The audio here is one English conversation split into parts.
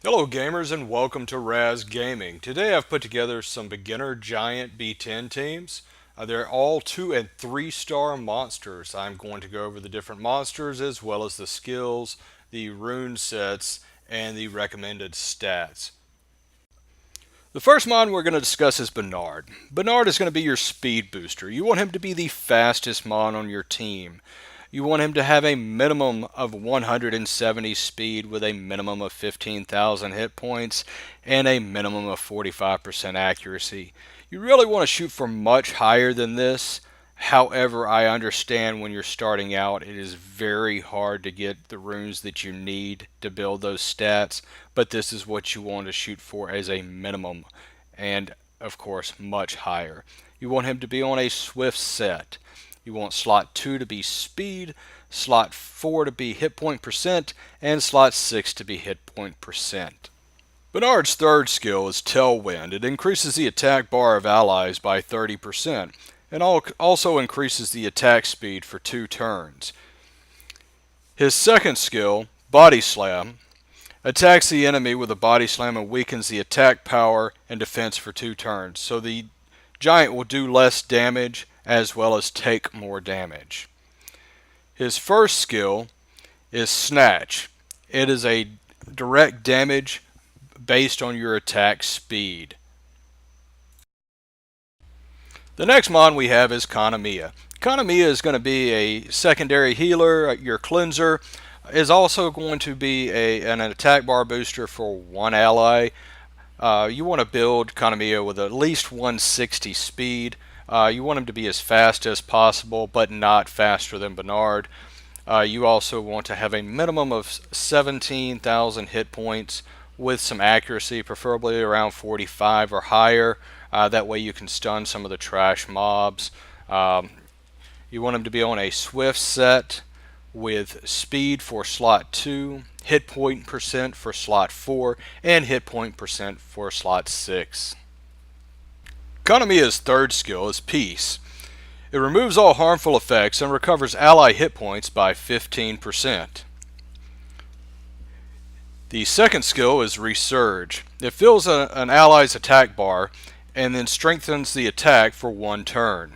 Hello gamers and welcome to Raz Gaming. Today I've put together some beginner giant B10 teams. They're all 2 and 3 star monsters. I'm going to go over the different monsters as well as the skills, the rune sets, and the recommended stats. The first mon we're going to discuss is Bernard. Bernard is going to be your speed booster. You want him to be the fastest mon on your team. You want him to have a minimum of 170 speed with a minimum of 15,000 hit points and a minimum of 45% accuracy. You really want to shoot for much higher than this. However, I understand when you're starting out it is very hard to get the runes that you need to build those stats, but this is what you want to shoot for as a minimum, and of course much higher. You want him to be on a swift set. You want slot 2 to be speed, slot 4 to be hit point percent, and slot 6 to be hit point percent. Bernard's third skill is Tailwind. It increases the attack bar of allies by 30%, and also increases the attack speed for 2 turns. His second skill, Body Slam, attacks the enemy with a body slam and weakens the attack power and defense for 2 turns, so the giant will do less damage as well as take more damage. His first skill is Snatch. It is a direct damage based on your attack speed. The next mon we have is Canamio. Canamio is going to be a secondary healer. Your cleanser is also going to be an attack bar booster for 1 ally. You want to build Canamio with at least 160 speed. You want him to be as fast as possible, but not faster than Bernard. You also want to have a minimum of 17,000 hit points with some accuracy, preferably around 45 or higher. That way you can stun some of the trash mobs. You want him to be on a swift set with speed for slot 2, hit point percent for slot 4, and hit point percent for slot 6. Canamio's third skill is Peace. It removes all harmful effects and recovers ally hit points by 15%. The second skill is Resurge. It fills an ally's attack bar and then strengthens the attack for 1 turn.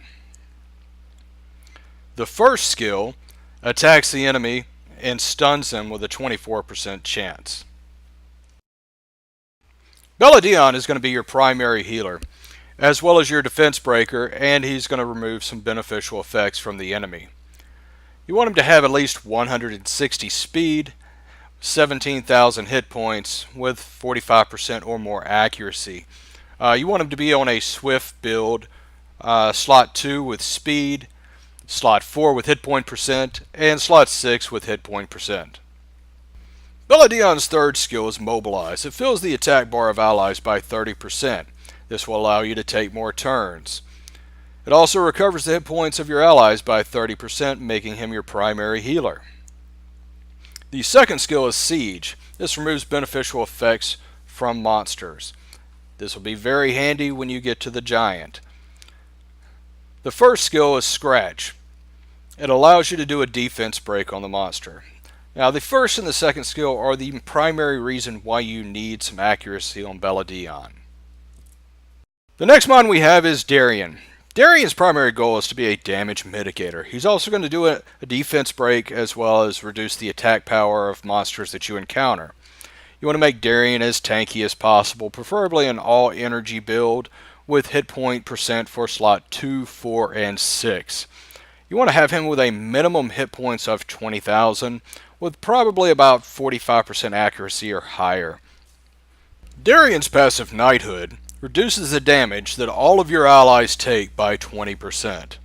The first skill attacks the enemy and stuns them with a 24% chance. Bela Dion is going to be your primary healer, as well as your defense breaker, and he's going to remove some beneficial effects from the enemy. You want him to have at least 160 speed, 17,000 hit points with 45% or more accuracy. You want him to be on a swift build, slot 2 with speed, slot 4 with hit point percent, and slot 6 with hit point percent. Bela Dion's third skill is Mobilize. It fills the attack bar of allies by 30%. This will allow you to take more turns. It also recovers the hit points of your allies by 30%, making him your primary healer. The second skill is Siege. This removes beneficial effects from monsters. This will be very handy when you get to the giant. The first skill is Scratch. It allows you to do a defense break on the monster. Now the first and the second skill are the primary reason why you need some accuracy on Bela Dion. The next mon we have is Darien. Darien's primary goal is to be a damage mitigator. He's also going to do a defense break as well as reduce the attack power of monsters that you encounter. You want to make Darien as tanky as possible, preferably an all energy build with hit point percent for slot 2, 4, and 6. You want to have him with a minimum hit points of 20,000 with probably about 45% accuracy or higher. Darien's passive Knighthood reduces the damage that all of your allies take by 20%.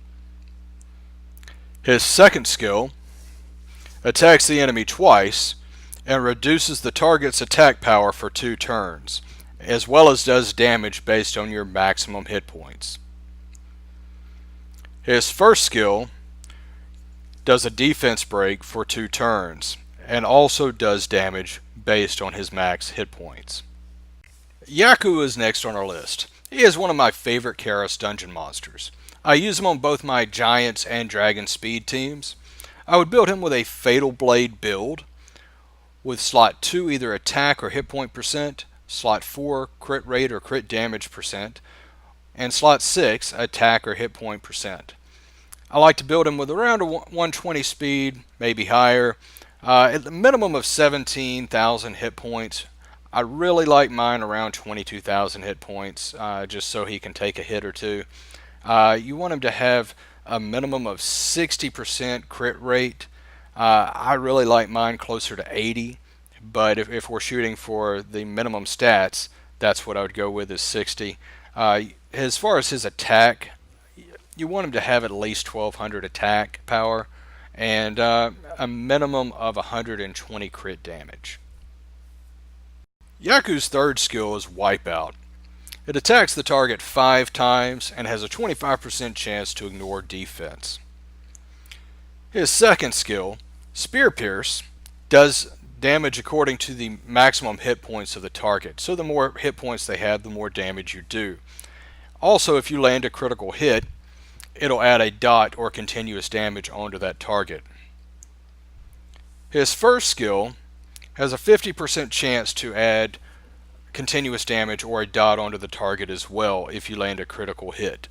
His second skill attacks the enemy twice and reduces the target's attack power for 2 turns, as well as does damage based on your maximum hit points. His first skill does a defense break for 2 turns, and also does damage based on his max hit points. Yaku is next on our list. He is one of my favorite Karos dungeon monsters. I use him on both my Giants and Dragon Speed teams. I would build him with a Fatal Blade build, with slot 2 either attack or hit point percent, slot 4 crit rate or crit damage percent, and slot 6 attack or hit point percent. I like to build him with around a 120 speed, maybe higher, at the minimum of 17,000 hit points. I really like mine around 22,000 hit points, just so he can take a hit or two. You want him to have a minimum of 60% crit rate. I really like mine closer to 80, but if we're shooting for the minimum stats, that's what I would go with, is 60. As far as his attack, you want him to have at least 1200 attack power and a minimum of 120 crit damage. Yaku's third skill is Wipeout. It attacks the target 5 times and has a 25% chance to ignore defense. His second skill, Spear Pierce, does damage according to the maximum hit points of the target. So the more hit points they have, the more damage you do. Also, if you land a critical hit, it'll add a dot or continuous damage onto that target. His first skill has a 50% chance to add continuous damage or a dot onto the target as well if you land a critical hit.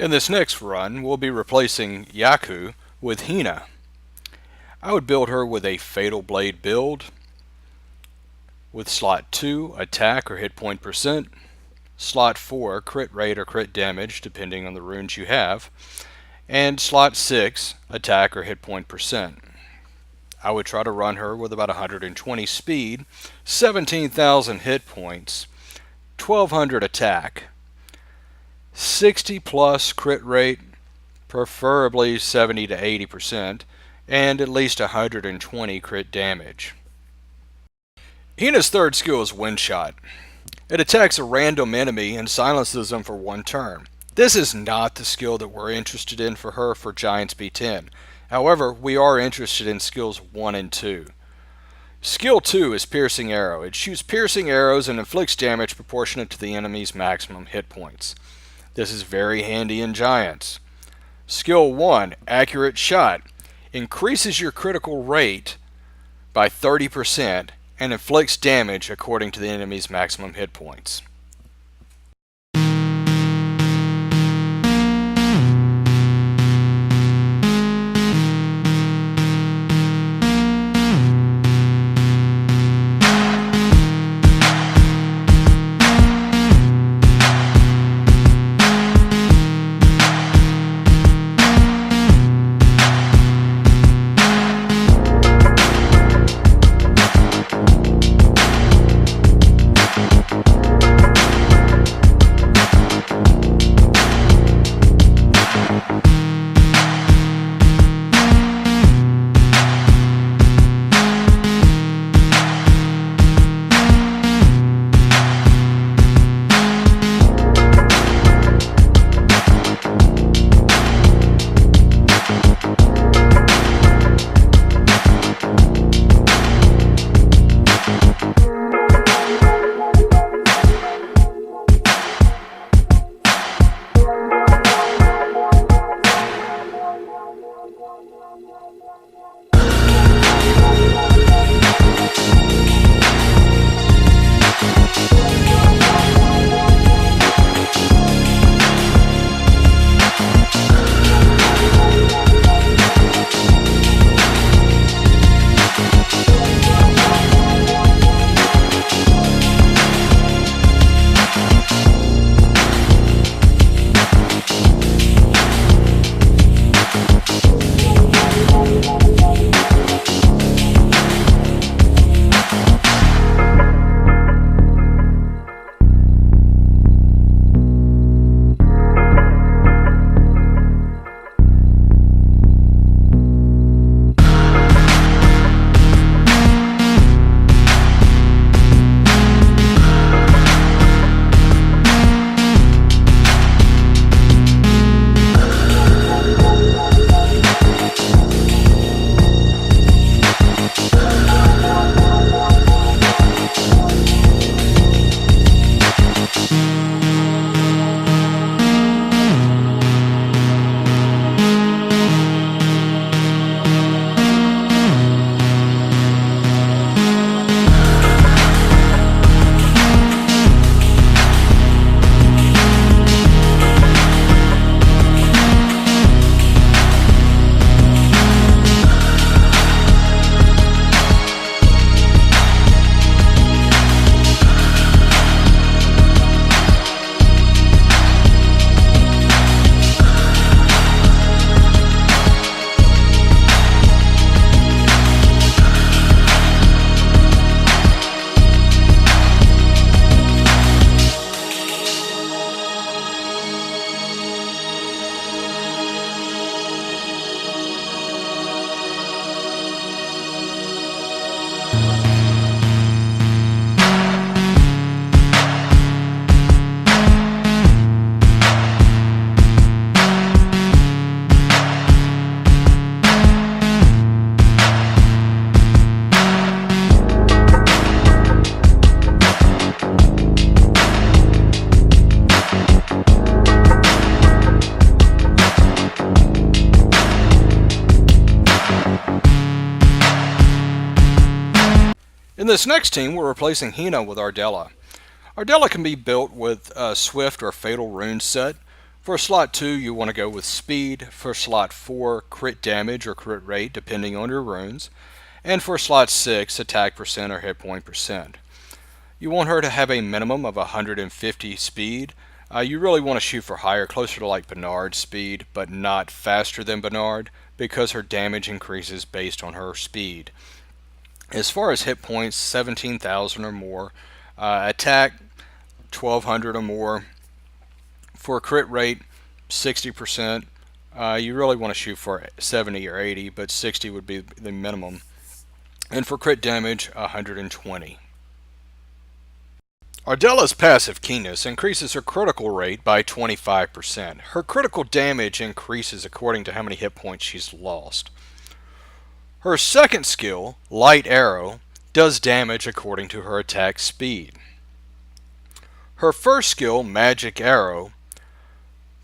In this next run, we'll be replacing Yaku with Hina. I would build her with a Fatal Blade build, with slot 2 attack or hit point percent, slot 4 crit rate or crit damage depending on the runes you have, and slot 6 attack or hit point percent. I would try to run her with about 120 speed, 17,000 hit points, 1200 attack, 60 plus crit rate, preferably 70 to 80%, and at least 120 crit damage. Hina's third skill is Wind Shot. It attacks a random enemy and silences them for one turn. This is not the skill that we're interested in for her for Giants B10. However, we are interested in skills 1 and 2. Skill 2 is Piercing Arrow. It shoots piercing arrows and inflicts damage proportionate to the enemy's maximum hit points. This is very handy in Giants. Skill 1, Accurate Shot, increases your critical rate by 30% and inflicts damage according to the enemy's maximum hit points. In this next team, we're replacing Hina with our Dela. Our Dela can be built with a Swift or Fatal Rune set. For slot 2, you want to go with Speed. For slot 4, Crit Damage or Crit Rate, depending on your runes. And for slot 6, Attack percent or Hit Point percent. You want her to have a minimum of 150 speed. You really want to shoot for higher, closer to like Bernard's speed, but not faster than Bernard, because her damage increases based on her speed. As far as hit points, 17,000 or more. Attack, 1,200 or more. For crit rate, 60%. You really want to shoot for 70 or 80, but 60 would be the minimum. And for crit damage, 120. Dela's passive keenness increases her critical rate by 25%. Her critical damage increases according to how many hit points she's lost. Her second skill, Light Arrow, does damage according to her attack speed. Her first skill, Magic Arrow,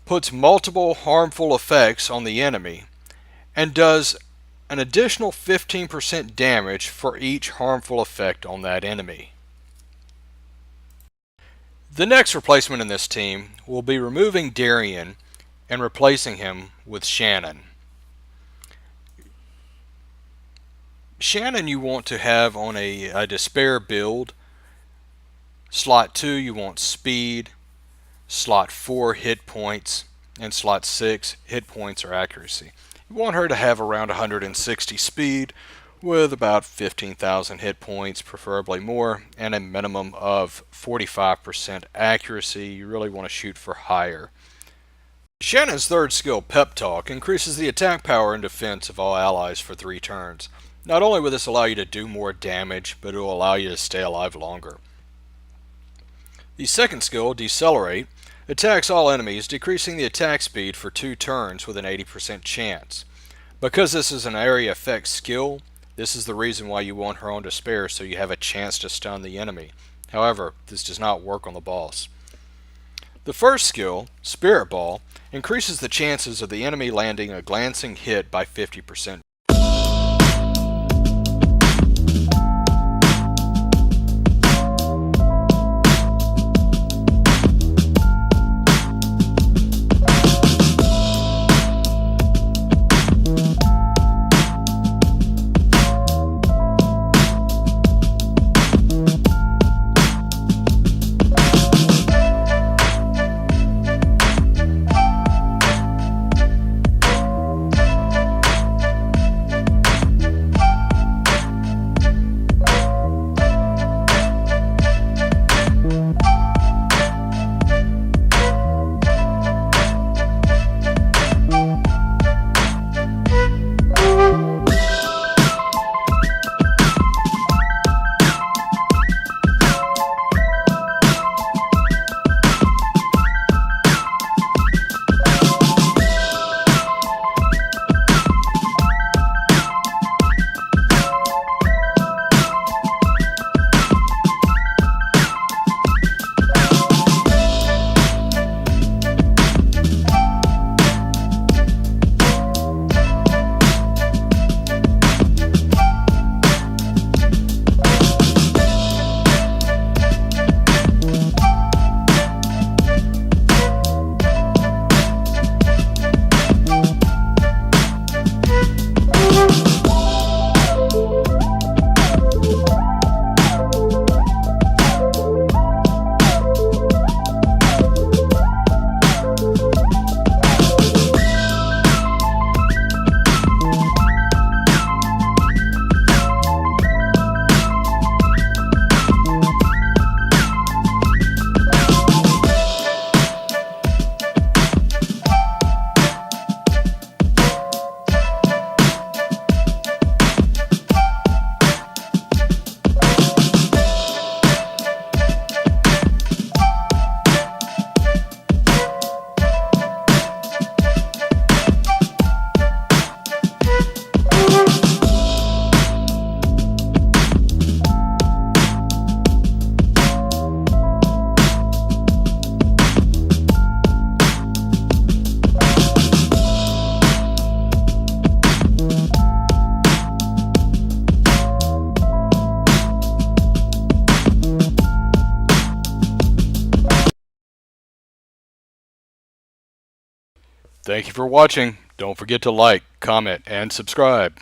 puts multiple harmful effects on the enemy and does an additional 15% damage for each harmful effect on that enemy. The next replacement in this team will be removing Darien and replacing him with Shannon. Shannon you want to have on a despair build. Slot 2 you want speed, slot 4 hit points, and slot 6 hit points or accuracy. You want her to have around 160 speed with about 15,000 hit points, preferably more, and a minimum of 45% accuracy. You really want to shoot for higher. Shannon's third skill, Pep Talk, increases the attack power and defense of all allies for 3 turns. Not only will this allow you to do more damage, but it will allow you to stay alive longer. The second skill, Decelerate, attacks all enemies, decreasing the attack speed for 2 turns with an 80% chance. Because this is an area effect skill, this is the reason why you want her on despair, so you have a chance to stun the enemy. However, this does not work on the boss. The first skill, Spirit Ball, increases the chances of the enemy landing a glancing hit by 50%. Thank you for watching. Don't forget to like, comment, and subscribe.